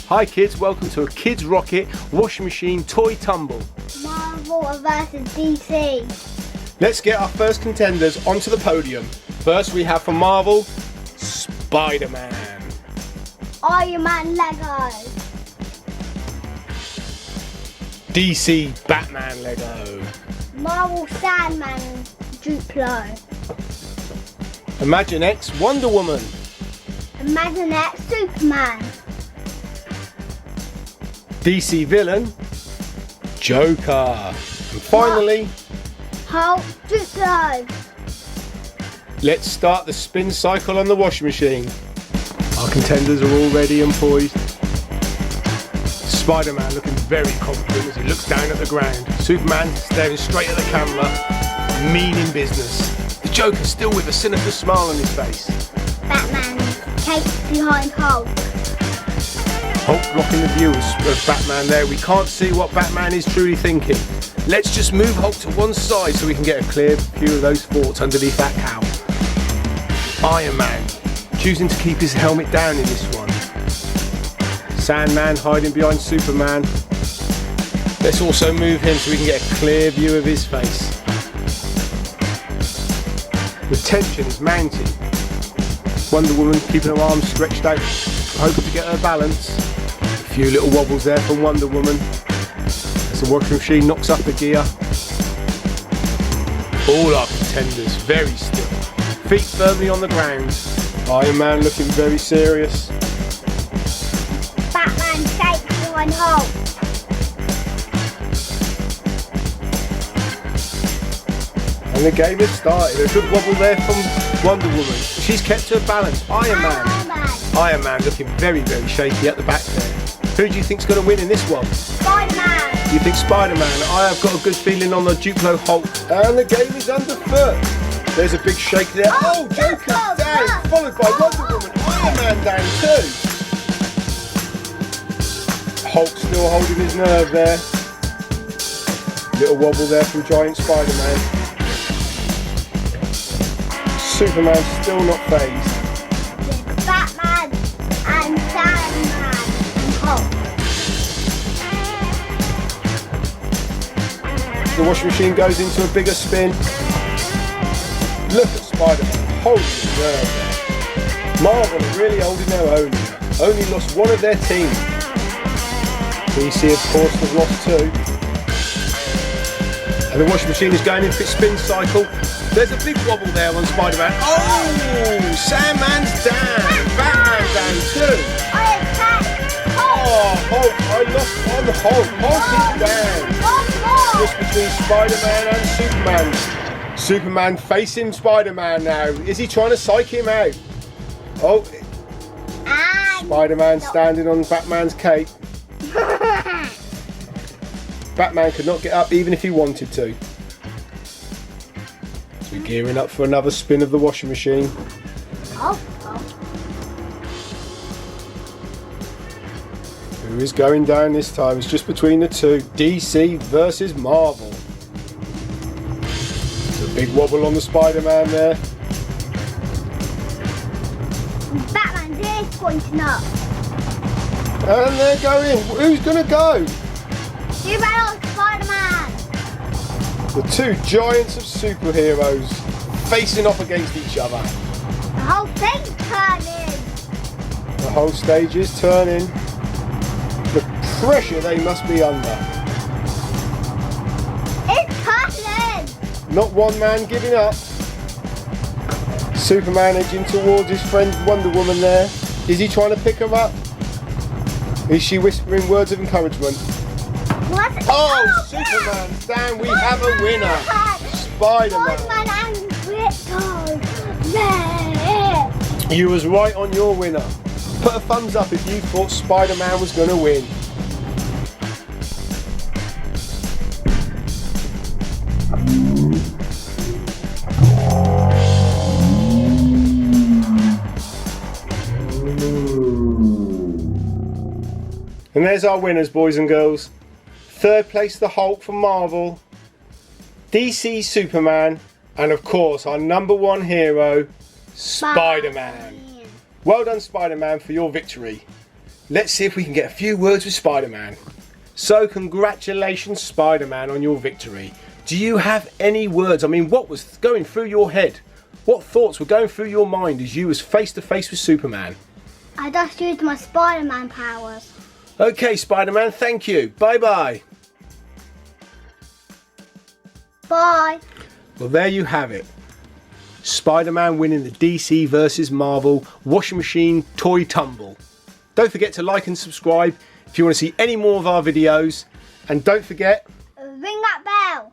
Hi kids, welcome to a Kids Rocket Washing Machine Toy Tumble. Marvel versus DC. Let's get our first contenders onto the podium. First we have from Marvel, Spider-Man. Iron Man Lego. DC Batman Lego. Marvel Sandman Duplo. Imaginext Wonder Woman. Imaginext Superman. DC Villain, Joker. And finally, Hulk Duplo. let's start the spin cycle on the washing machine. Our contenders are all ready and poised. Spider-Man looking very confident as he looks down at the ground. Superman staring straight at the camera, mean in business. The Joker still with a sinister smile on his face. Batman cape behind Hulk. Hulk blocking the view of Batman there. We can't see what Batman is truly thinking. Let's just move Hulk to one side so we can get a clear view of those thoughts underneath that cowl. Iron Man choosing to keep his helmet down in this one. Sandman hiding behind Superman. Let's also move him so we can get a clear view of his face. The tension is mounting. Wonder Woman keeping her arms stretched out, hoping to get her balance. A few little wobbles there from Wonder Woman as the washing machine knocks up the gear. All our contenders very still, feet firmly on the ground. Iron Man looking very serious. Batman cape behind Hulk. And the game has started. A good wobble there from Wonder Woman. She's kept her balance. Iron Man looking very, very shaky at the back there. Who do you think's going to win in this one? Spider-Man. You think Spider-Man? I have got a good feeling on the Duplo Hulk. And the game is underfoot. There's a big shake there. Oh, Joker's down, followed by Wonder Woman. Iron Man down too. Hulk still holding his nerve there. Little wobble there from Giant Spider-Man. Superman still not phased. Batman and Sandman and Hulk. The washing machine goes into a bigger spin. Look at Spider-Man holding his nerve there. Marvel are really holding their own here. Only lost one of their team. DC of course have lost two. And the washing machine is going into its spin cycle. There's a big wobble there on Spider-Man. Oh! Sandman's down! Batman's down too! I attack Hulk! Oh, Hulk! I lost on the Hulk! Hulk is down! Just between Spider-Man and Superman. Superman facing Spider-Man now. Is he trying to psych him out? Oh! Spider-Man standing on Batman's cape. Batman could not get up even if he wanted to. We're gearing up for another spin of the washing machine. Who is going down this time? It's just between the two. DC versus Marvel. There's a big wobble on the Spider-Man there. Batman's ears pointing up. And they're going. Who's going to go? You better Spider-Man. The two giants of superheroes facing off against each other. The whole thing's turning. The whole stage is turning. The pressure they must be under. It's turning. Not one man giving up. Superman edging towards his friend Wonder Woman there. Is he trying to pick her up? Is she whispering words of encouragement? What? Oh, Superman's down. We have a winner. Spider-Man. You was right on your winner. Put a thumbs up if you thought Spider-Man was going to win. And there's our winners, boys and girls. Third place, the Hulk from Marvel. DC Superman. And of course, our number one hero, Spider-Man. Well done, Spider-Man, for your victory. Let's see if we can get a few words with Spider-Man. So congratulations, Spider-Man, on your victory. Do you have any words? I mean, what was going through your head? What thoughts were going through your mind as you was face to face with Superman? I just used my Spider-Man powers. Okay, Spider-Man, thank you. Bye-bye. Bye. Well, there you have it. Spider-Man winning the DC versus Marvel washing machine toy tumble. Don't forget to like and subscribe if you want to see any more of our videos. And don't forget... Ring that bell.